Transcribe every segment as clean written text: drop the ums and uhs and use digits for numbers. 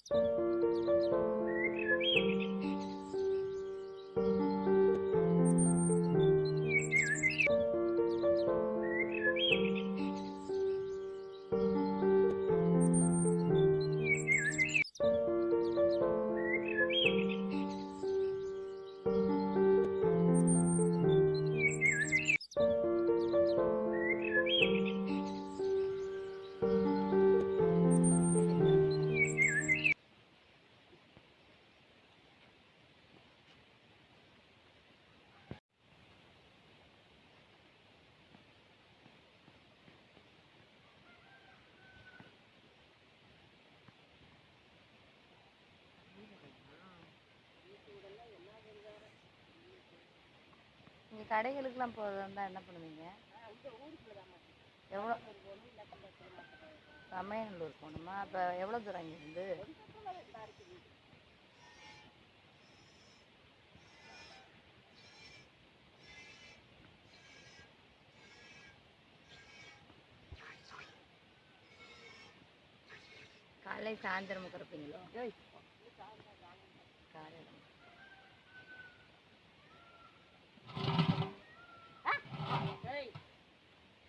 நீங்கள் கடைகளுக்கெல்லாம் போகிறதா இருந்தால் என்ன பண்ணுவீங்க? எவ்வளோ? சமயநல்லூர் போகணுமா? அப்போ எவ்வளோ தூரம் இங்கேருந்து? காலை சாயந்தரம் கிடப்பீங்களோ? காலையில்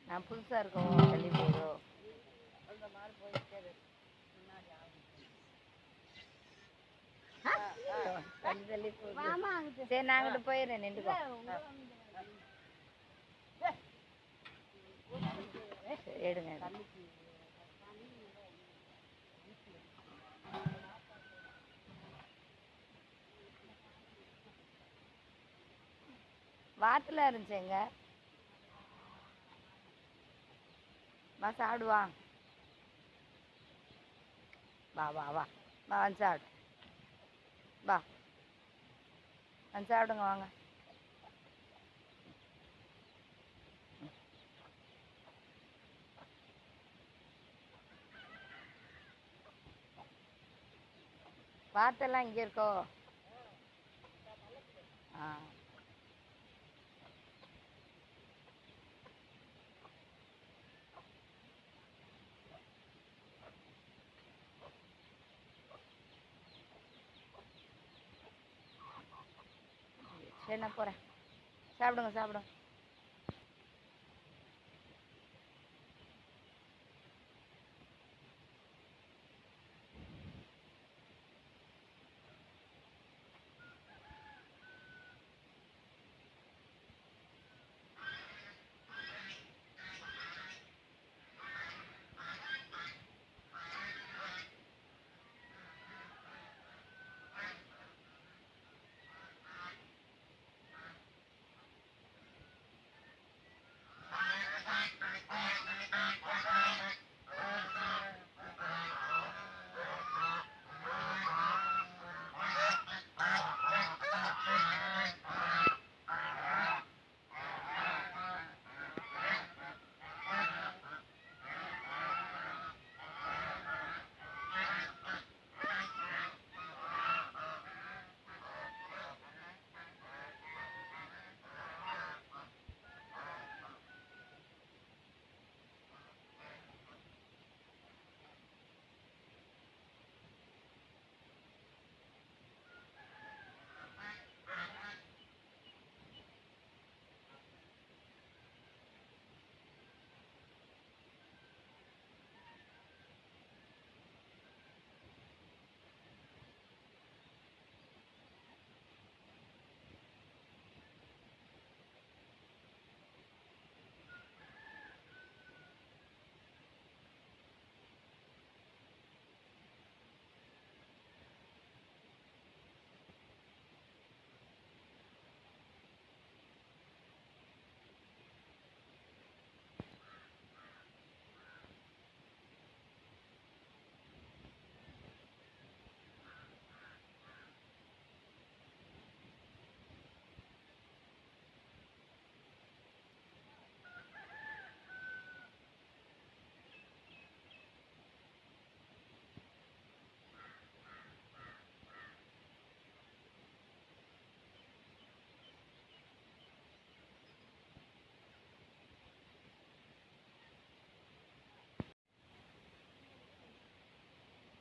நான் புதுசாக இருக்கோம் தள்ளி போதோ அந்த மாதிரி போயிட்டு தள்ளி தள்ளி போகுது. சரி நான் அங்கிட்டு போயிடுறேன், நின்றுக்கோ. எடுங்க. வாட்டில் இருந்துச்சுங்க. வா சாப்பிடுவா. வா வா வா வா வந்து சாப்பிடு. வா வந்து சாப்பிடுங்க வாங்க. வாட்டெல்லாம் இங்கே இருக்கோ? ஆ சரி நான் போகிறேன். சாப்பிடுங்க சாப்பிடுங்க.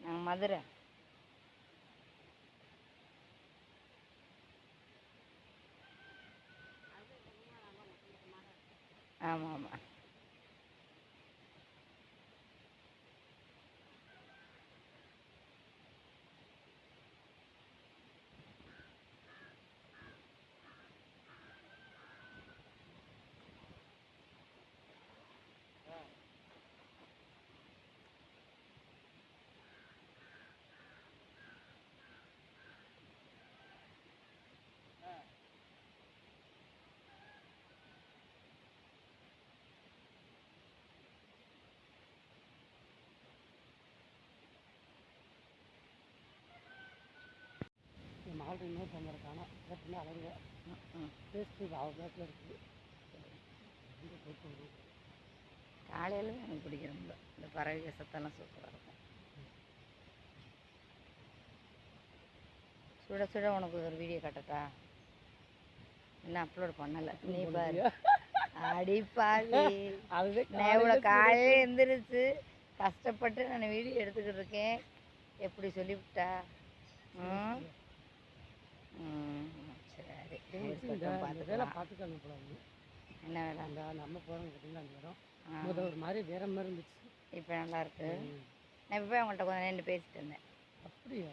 நாங்கள் மதுரை. ஆமாம் ஆமாம். மாடு இன்னொரு டம்ளர் காணும் கேட்டுனா அழகுங்க டேஸ்ட்டு பேக்கில் இருக்குது. காலையில் எனக்கு பிடிக்கிறோம்ல இந்த பறவை சத்தெல்லாம் சூப்பராக இருக்கும். சுட சுட உனக்கு ஒரு வீடியோ காட்டட்டா? இன்னும் அப்லோட் பண்ணலை. நீ பாரு. அடிப்பாவி. நான் இவ்வளோ காலையில் எழுந்திரிச்சு கஷ்டப்பட்டு நான் வீடியோ எடுத்துக்கிட்டு இருக்கேன். எப்படி சொல்லிவிட்டா? ம் சரி. வேலை பார்த்துக்கணும் போல. என்ன வேலை? அந்த நம்ம போகிறோம் பார்த்தீங்களா அந்த இடம் முதல் ஒரு மாதிரி வேற மாதிரி இருந்துச்சு. இப்போ நல்லா இருக்கு. நான் இப்போ அவங்கள்ட்ட கொஞ்சம் நேரம் பேசிட்டு இருந்தேன். அப்படியா?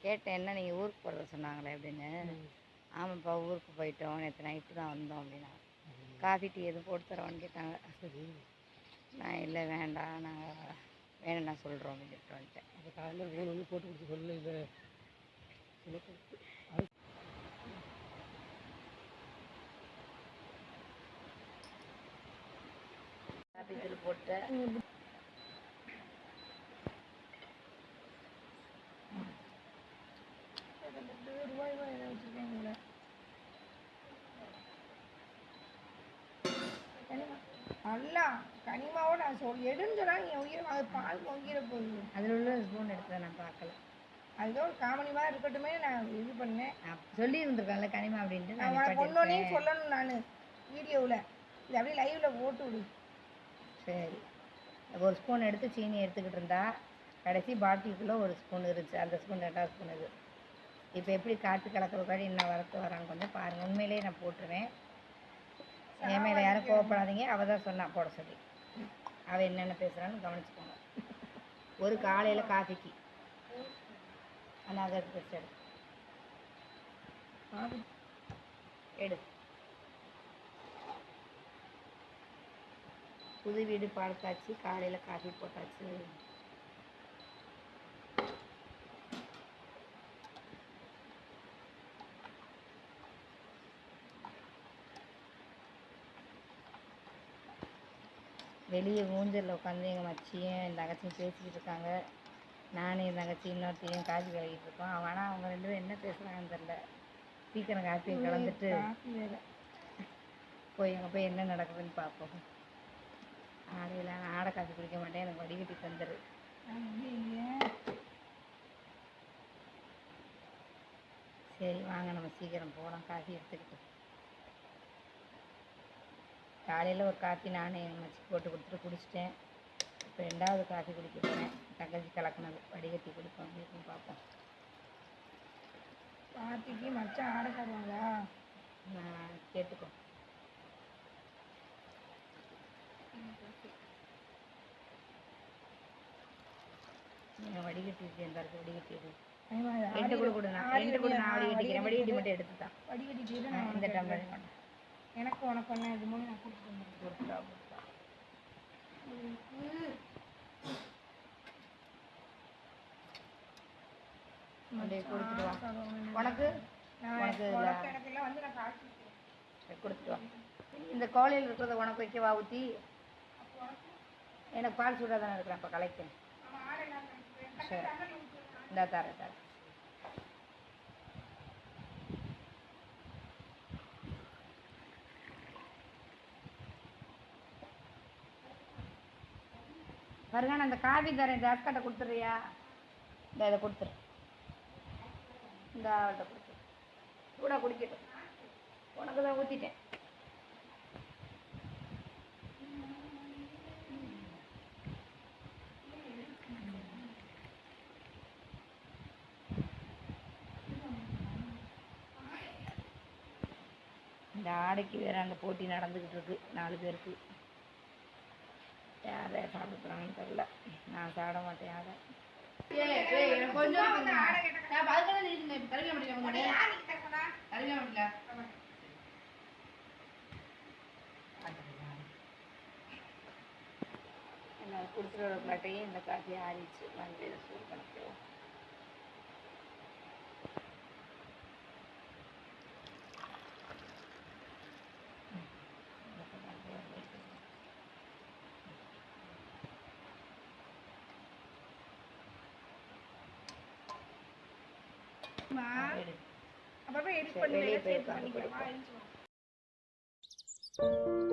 கேட்டேன், என்ன நீங்கள் ஊருக்கு போகிறத சொன்னாங்களே அப்படின்னு. ஆமாப்பா ஊருக்கு போயிட்டோம், நேற்று நைட்டு தான் வந்தோம் அப்படின்னா. காஃபி டீ எதுவும் போட்டு தரோன்னு கேட்டாங்க. சரி. நான் இல்லை வேண்டாம், நாங்கள் வேணும் நான் சொல்கிறோம் அப்படின்னு சொல்லிட்டு வந்துட்டேன். அப்போ காலையில் 3 வந்து போட்டு கொடுத்து சொல்லல. இது காஃபி தூள் போட்டு நல்லா கனிமாவோட நான் எடுன்னு சொன்னாங்க. என் உயிர் அது பால் பொங்கிற போகுது. அதில் உள்ள ஸ்பூன் எடுத்து நான் பார்க்கல. அதுதான் ஒரு காமெடி மாதிரி இருக்கட்டுமே நான் இது பண்ணேன். சொல்லி இருந்திருக்காங்கல்ல கனிமா அப்படின்ட்டு. நான் உனக்கு ஒன்னொன்னையும் சொல்லணும். நான் வீடியோவில் இது அப்படியே லைவில் போட்டு விடு. சரி. ஒரு ஸ்பூன் எடுத்து சீனி எடுத்துக்கிட்டு இருந்தா கடைசி பாட்டிலுக்குள்ளே ஒரு ஸ்பூன் இருந்துச்சு. அந்த ஸ்பூன் 2வது ஸ்பூன் இது. இப்போ எப்படி காட்டு கலக்கிறக்காடி இன்னும் வரத்து வரான்னு கொஞ்சம் பாருங்கள். உண்மையிலேயே நான் போட்டுருவேன். என் மேலே யாரும் கோவப்படாதீங்க. அவள் தான் சொன்னா போட சொல்லி. அவள் என்னென்ன பேசுகிறான்னு கவனிச்சுக்கோங்க. ஒரு காலையில் காஃபிக்கு அனாகர் பெருசு எடு. புது வீடு பால் காய்ச்சி காலையில் காஃபி போட்டாச்சு. வெளியே ஊஞ்சலில் உட்காந்து எங்கள் மச்சியும் என் தங்கச்சியும் பேசிக்கிட்டு இருக்காங்க. நானும் என் தங்கச்சி இன்னொருத்தையும் காஃபி கலக்கிட்டு இருக்கோம். ஆனால் அவங்க 2 பேரும் என்ன பேசுகிறாங்கன்னு தெரில. சீக்கிரம் காஃபியை கலந்துட்டு போய் அங்கே போய் என்ன நடக்குதுன்னு பார்ப்போம். ஆடையில் நான் ஆடை காஃபி குடிக்க மாட்டேன், எனக்கு வடிகட்டி தந்துடு. சரி வாங்க நம்ம சீக்கிரம் போகலாம் காஃபி எடுத்துக்கிட்டு. காலையில் ஒரு காஃபி நானும் எங்கள் மச்சி போட்டு கொடுத்துட்டு குடிச்சிட்டேன். இப்போ 2வது காஃபி குடிக்க போகிறேன். தங்கச்சி கலக்கினது வடிகட்டி குடிப்போம் அப்படின்னு பார்ப்போம். பாட்டிக்கு மச்சான் ஆடை தருவாங்களா? நான் கேட்டுக்கோ. வடிகட்டி எந்த இருக்கு வடிகட்டி என்கிட்ட கூட கொடு. நான் என்கிட்ட கூட நான் வடிகட்டிக்கிறேன். வடிகட்டி மட்டும் எடுத்துதான் வடிகட்டிட்டு இந்த டம்ளர் எனக்கு உனக்கு ஒன்றா இது மூணு நான் கொடுத்துருந்தேன். கொடுத்துட்டு வா. உனக்கு எனக்கெல்லாம் வந்து நான் காசு கொடுத்துட்டு வா. இந்த கோலையில் இருக்கிறத உனக்கு வைக்கவா ஊற்றி? எனக்கு பால் சூடாக தானே இருக்கிறேன். அப்போ கலைக்கேன். சரி இந்த தரேன் தரேன். பாருங்க நான் இந்த காஃபி தரேன். இந்த அஸ்கட்டை கொடுத்துட்றியா? இந்த இதை கொடுத்துரு. இந்த அவள்கிட்ட கொடுத்துரு. சூடாக குடிக்கட்டும். உனக்கு தான் ஊற்றிட்டேன். இந்த ஆடைக்கு வேறு அங்கே போட்டி நடந்துக்கிட்டு இருக்கு 4 பேருக்கு. யாரை சாப்பிட போகிறாங்கன்னு தெரில. நான் சாப்பிட மாட்டேன் யாரை. சும்மா வந்து ஆடை கேட்டா உன்னை யார் கிட்ட சொன்னா? என்ன கொடுத்துட்டு வர பிளாட்டையும் இந்த காஃபி ஆறிச்சு. வந்து சூடு பண்ணிக்கிறோம். அப்புறமா எடிட் வெளியே பண்ணி போய் பண்ணிக்கலாம். உட்காந்து